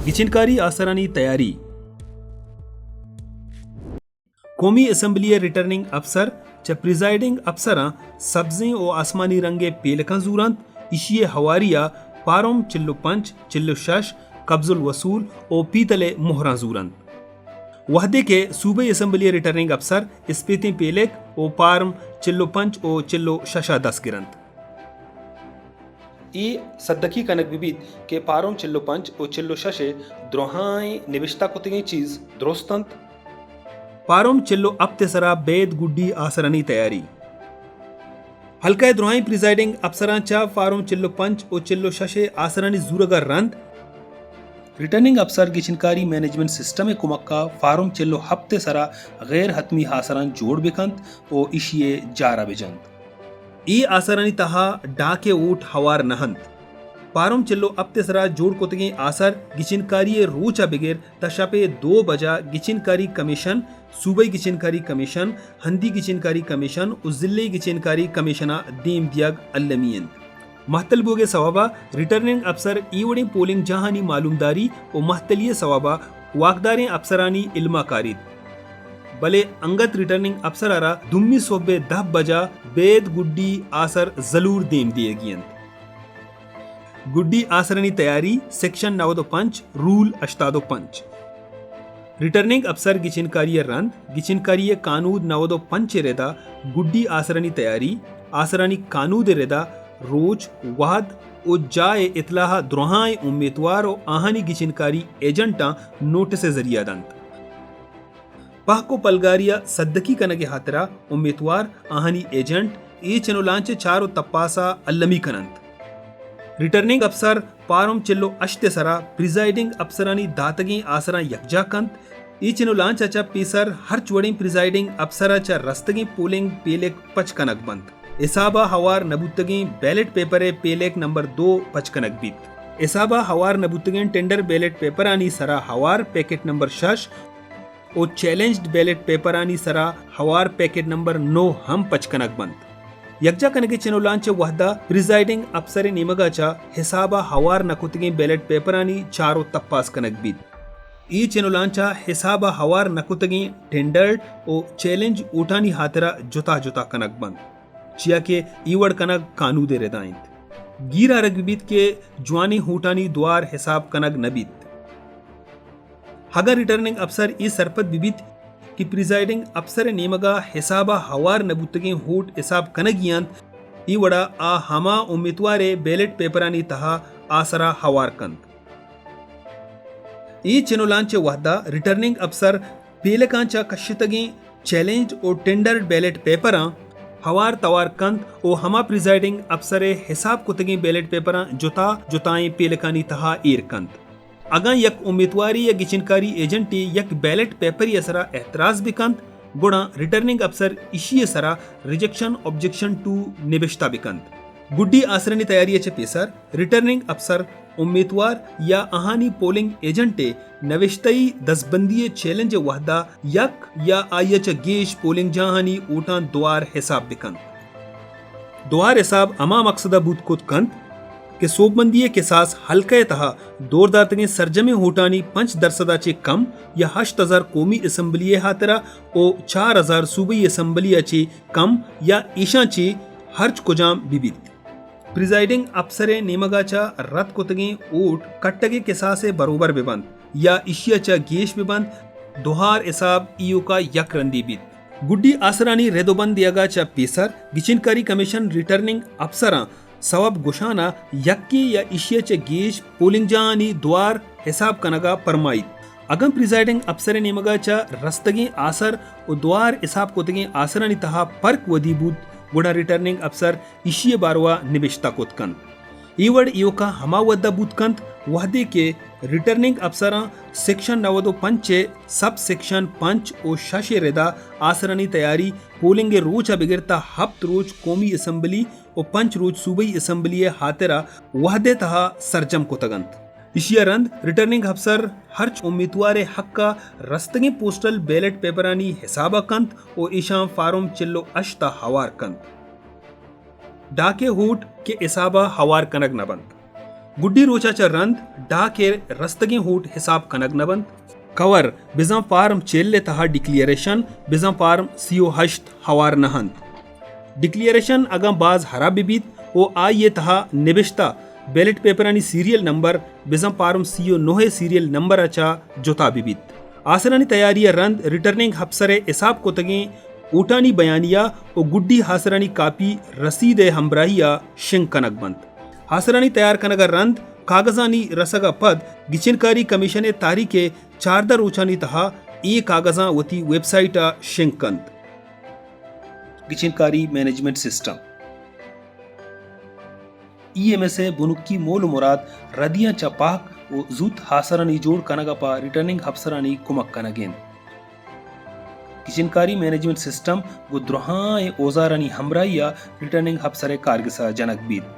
गिचनकारी आसरानी तैयारी कौमी assembly returning अफसर च प्रिजाइडिंग अफसरां सब्जें और आसमानी रंगे पेलकां जूरंत इशिये हवारिया पारोम चिल्लो पंच चिल्लो शश कब्जुल वसूल और पीतले मोहरा जूरंत वहदे के सूबे असम्बली रिटर्निंग अफसर इस्पेतें पेलेक और पारम चिल्लो पंच और चिल्लो शशा दस गिरंत ई सद्दकी कनक बिबित के पारोम चिल्लो पंच और चिल्लो शशे द्रोहाई निविष्टा कुतिगे चीज द्रोस्तंत पारोम चिल्लो अब तेसरा बेद गुड्डी आसरानी तैयारी हल्का द्रोहाई प्रिजाइडिंग अफसरांचा फारोम चिल्लो पंच और चिल्लो शशे आसरानी जूरगर रंद रिटर्निंग अफसर गिचनकारी मैनेजमेंट सिस्टम कुमक्का फारोम चिल्लो हफ्ते सरा गैर हतमी हासरान जोड़ बेकंत और इशिये जारा बेजंत ई आसरानी तहा डाके ऊट हवार नहंत पारोम चिल्लो अब तेसरा जोड़ कोतगे आसर गिचनकारी रोचा बिगेर तशापे 2 बजा गिचनकारी कमीशन सूबाई गिचनकारी कमीशन हंदी गिचनकारी कमीशन और जिले गिचनकारी कमीशना दीम दियाग अल्लमियन महतलबोगे सवाबा रिटर्निंग अफसर ईवड़े पोलिंग जहानी मालूमदारी और महतलिय सवाबा वाकदारें अफसरानी इल्मा कारिद भले अंगत रिटर्निंग अफसर आरा दुम्मी सोबे 10 बजा बेद गुड्डी आसर जलूर देम दिए गियन गुड्डी आसरानी तैयारी सेक्शन 95 रूल 85 रिटर्निंग अफसर गिचनकारी रंद गिचनकारी कानून 95 रेदा गुड्डी आसरानी तैयारी आसरानी कानूद रेदा रोज वाद ओ जाए इतलाह द्रोहाई उम्मीदवार और आहानी गिचनकारी एजेंटा नोटिस जरिया दंत पाहको पलगारिया सद्दकी कनगे हातरा उम्मीदवार आहानी एजेंट ए चनुलांचे चारो तपासा अल्लमी कनंत रिटर्निंग अफसर पारोम चिल्लो अश्ते सरा प्रिजाइडिंग अफसरानी दातगी आसरा यकजा कंत ई चनुलांचा पेसर हर चवड़े प्रिजाइडिंग अफसराचा रस्तगी पोलिंग पेलेक पच कनक बंद इसाबा हवार नबुतगी बैलेट पेपर पेलेक नंबर 2 पचकनक बीत इसाबा हवार नबुतगी टेंडर बैलेट पेपरानी सरा हवार पैकेट नंबर 6 और चैलेंज्ड बैलेट पेपरानी सरा हवार पैकेट नंबर 9 हम पचकनक बंद यकजा कनगे चनुलांचे वहदा प्रिजाइडिंग अफसर निमगाचा हिसाबा हवार नकुतगी बैलेट पेपरानी चारो तपास कनक बीत ई चनुलांचा हिसाबा हवार नकुतगी टेंडर्ड और चैलेंज उठानी हातरा जुता जुता कनक बंद चिया के ईवड़ कनक कानू दे रेदाइंत गीरा रगबीत के जवानी हूटानी द्वार हिसाब कनक नबीत हगा रिटर्निंग अफसर ई सरपत बिबित कि प्रिजाइडिंग अफसर नेमगा हिसाबा हवार नबुतगे होट हिसाब कनगियांत ई वड़ा आ हमा उम्मीदवारे बैलेट पेपरानी तहा आसरा हवार कंत ई चनुलांचे वहदा रिटर्निंग अफसर पेलकांचा कश्यतगे चैलेंज और टेंडर बैलेट पेपरा हवार तवार कंत और हमा प्रिजाइडिंग अफसरे हिसाब कुतगे बैलेट पेपरा जुता जुताएं पेलकानी तहा ईर कंत अगा यक उम्मीदवारी या गिचनकारी एजेंटी यक बैलेट पेपर यसरा एतराज बिकंत गुणा रिटर्निंग अफसर इशिये सरा रिजेक्शन ऑब्जेक्शन टू निबिष्टा बिकंत गुड्डी आसरानी तैयारी पेसर रिटर्निंग अफसर उम्मीदवार या आहानी पोलिंग एजेंटे नविश्तई दसबंदी चैलेंज वहदा यक या आयच गेश पोलिंग जहानी ऊटान द्वार हिसाब बिकंत द्वार हिसाब अमा मकसदा बूत कुत कंत के सोबबंदी के सास हल्के तहा दौरदार तगे सरजमे होटानी 5% कम या 8000 कौमी असम्बली हातरा और 4000 सूबी असम्बली कम या ईशाची हर्च कुजाम बिबित प्रिजाइडिंग अफसरे नेमगाचा रत कुतगे ओट कट्टगे के सासे बरोबर बिबंद या इशियाचा गेश बिबंद दोहार हिसाब ईओ का यक रंदी बीत गुड्डी आसरानी रेदोबंद दियागाचा पेसर गिचनकारी कमीशन रिटर्निंग अफसरा सवब गुशाना यक्की या इशियाचे गेश पोलिंग जानी द्वार हिसाब कनगा परमाइत अगम प्रिजाइडिंग अफसर नेमगाचा रस्तगी आसर और द्वार हिसाब कोतगे आसरानी तहा पर्क वदीबूद गुड़ा रिटर्निंग अफसर इशिये बारवा निबिष्टा कोतकन ईवड़ इयोका हमा वद्दा बूतकंत वहदे के रिटर्निंग अफसरा सेक्शन 95 सब सेक्शन 5 और शशे रेदा आसरानी तैयारी पोलिंग रोचा बिगिरता हफ्त रोज कौमी असम्बली और 5 रोज सूबई असम्बली हातेरा वहदे तहा सरजम को तगंत इशिया रंद रिटर्निंग अफसर हर्च उम्मीदवार हक्का रस्तगे पोस्टल बैलेट पेपरानी हिसाबा कंत और ईशाम फार्म चिल्लो अश्ता हवार कंत डाके होट के हिसाबा हवार कनक नबंत गुड्डी रोचाचा रंद डा के रस्तगे होट हिसाब कनग नबंद कवर बिजा फार्म चेल्ले तहा डिक्लियरेशन बिजा फार्म सीओ हश्त हवार नहंद डिक्लियरेशन अगम बाज हरा बिबित ओ आइए तहा निबिश्ता बैलेट पेपर आणि सीरियल नंबर बिजा फार्म सीओ नोहे सीरियल नंबर अचा जोता बिबित आसरानी तैयारी रंद रिटर्निंग हफ्सरे हिसाब को तगे ऊटानी बयानिया ओ गुड्डी हासरानी कापी रसीद हमराहिया शिंग कनक बंद हासरानी तैयार कनगा रंद कागजानी रसगा पद गिचिनकारी कमीशन तारीखे 14 रोचानी तहा ए कागजा वती वेबसाइट शिंकंद गिचिनकारी मैनेजमेंट सिस्टम EMSA बुनुक्की मोल मुराद रदिया चपाक ओ जूत हासरानी जोड़ कनगा पा रिटर्निंग हफ्सरानी कुमक कनगेन गिचिनकारी मैनेजमेंट सिस्टम गुद्रोहाए ओजारानी हमराइया रिटर्निंग हफ्सरे कारगिसा जनक बीद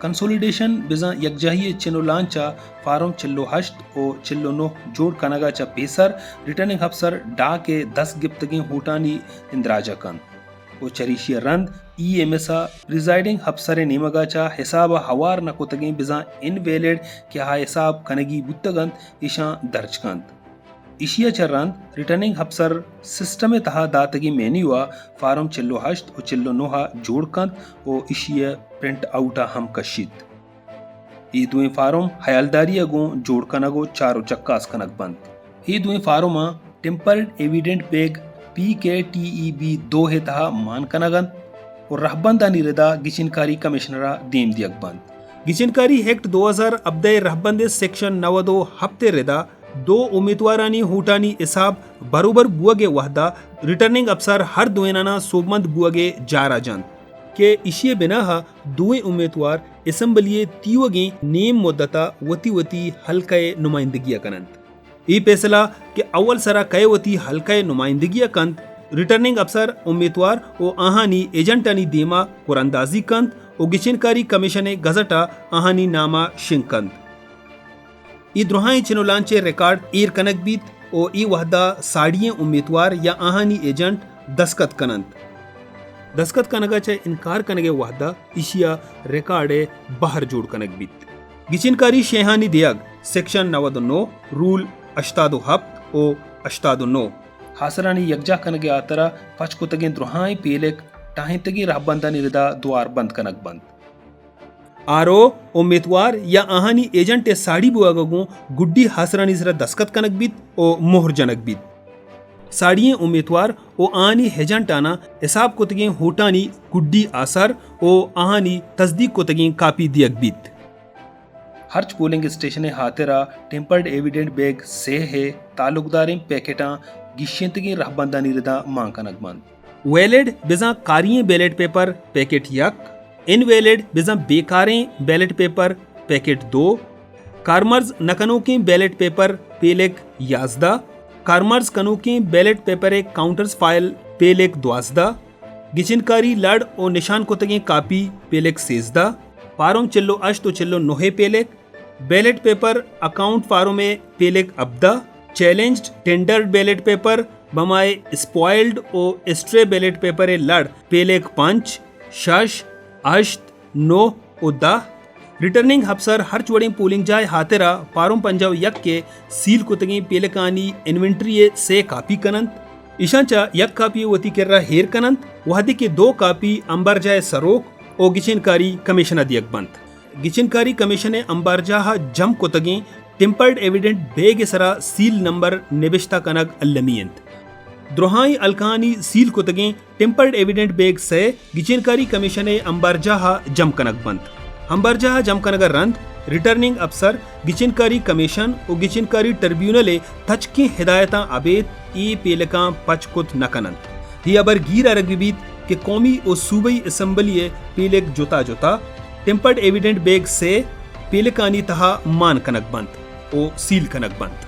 कंसोलिडेशन बिजा यकजाही चिनो लांचा फार्म चिल्लो हश्त ओ चिल्लो नो जोड़ कनगा चा पेसर रिटर्निंग हफ्सर डा के 10 गिप्तगी होटानी इंद्राजा कन ओ चरीशिया रंद EMSA प्रिजाइडिंग हफ्सरे नेमगा चा हिसाब हवार नकोतगी बिजा इनवैलिड के हा हिसाब कनगी बुत्तगंत इशा दर्ज कंत इशिया चरंद रिटर्निंग हफ्सर सिस्टम तहा दातगी मेन्यूआ फार्म चिल्लो हश्त ओ चिल्लो नोहा जोड़ कंत ओ इशिया प्रिंट आउटा हम कशित ये दुए फार्म हयालदारी अगो जोड़ कनगो चारो चक्कास कनक बंद ये दुए form tampered evident bag PKTEB 2 है तहा मान कनगन और रहबंदा निरदा गिचिनकारी कमिश्नरा देम दियक बंद गिचिनकारी एक्ट 2000 अब्दे रहबंदे सेक्शन 92 हफ्ते रेदा 2 उम्मीदवारानी हूटानी हिसाब बरोबर बुअगे वहदा रिटर्निंग अफसर हर दुएनाना सोबमंद बुअगे जारा जंद के इशिये बिना दुए उम्मीदवार असम्बलिये तीवगे नेम मुद्दता वती वती हल्काए नुमाइंदगिया कनंत ई फैसला के अव्वल सरा कय वती हल्काए नुमाइंदगिया कंत रिटर्निंग अफसर उम्मीदवार ओ आहानी एजेंटानी देमा कुरंदाजी कंत ओ गिचिनकारी कमीशने गजटा आहानी नामा शिंकंत ई द्रोहाई चिनोलांचे रिकॉर्ड ईर कनक बीत ओ ई वहदा साड़िये उम्मीदवार या आहानी एजेंट दस्खत कनंत दस्खत कनगाचे इनकार कनगे वहदा इशिया रिकॉर्डे बाहर जोड़ कनक बीत गिचिनकारी शेहानी दियग सेक्शन 99 रूल अश्तादो हफ्त ओ अश्तादो 9 हासरानी यकजा कनगे आतरा पचकुतगे द्रोहाई पेलेक टाहितगी रहबंदा निरदा द्वार बंद कनक बंद आरो उम्मीदवार या आहानी एजेंट साड़ी बुआगो गुड्डी हासरानी जरा दस्खत कनक बीत ओ मोहर जनक बीत साड़िये उम्मीदवार ओ आहानी हेजेंट आना हिसाब कोतगे होटानी गुड्डी आसर ओ आहानी तस्दीक कोतगे कापी दियक बीत हर्च पोलिंग स्टेशन हातेरा टेम्पर्ड एविडेंट बेग से है तालुकदारें पैकेटा गिश्यंतगे रहबंदा निरदा मां कनक बंद वैलिड बिजा कारिये बैलेट पेपर पैकेट यक इनवैलिड बिजा बेकारें बैलेट पेपर पैकेट 2 कार्मर्स नकनों के बैलेट पेपर पेलेक याजदा कार्मर्स कनों के बैलेट पेपर एक काउंटर्स फाइल पेलेक 12 गिचिनकारी लड़ और निशान कोतगे कापी पेलेक 16 फार्म चिल्लो अश्त चिल्लो नोहे पेलेक बैलेट पेपर अकाउंट फार्म में पेलेक अब्दा चैलेंज्ड टेंडर्ड बैलेट पेपर बमाए स्पॉइल्ड और स्ट्रे बैलेट पेपर ए लड़ पेलेक 5 शश अश्त 9 उद्दा रिटर्निंग हफ्सर हर चोड़ी पोलिंग जाए हातेरा पारों पंजाब यक के सील कुतगी पेलकानी इन्वेंट्री से कापी कनंत इशांचा यक कापी वती केर्रा हेर कनंत वहदी के 2 कापी अंबर जाए सरोक ओ गिचिनकारी कमीशन दियक बंत गिचिनकारी कमीशने अंबारजाहा जम कुतगी टेम्पर्ड एविडेंट बेग सरा सील नंबर निबिश्ता कनक अल्लमियंत द्रोहाई अलकानी सील कुतगे टेम्पर्ड एविडेंट बेग से गिचिनकारी कमीशने अंबारजाहा जम कनक बंत अंबारजाहा जम कनगर रंद रिटर्निंग अफसर गिचिनकारी कमीशन और गिचिनकारी ट्रिब्यूनले तच की हिदायता अबेद ई पेलका पचकुत नकनंत ही अबर गीर अरगबीत के कौमी और सूबई असम्बली पेलेक जोता जोता टेम्पर्ड एविडेंट बेग से पेलकानी तहा मान कनक बंत ओ सील कनक बंत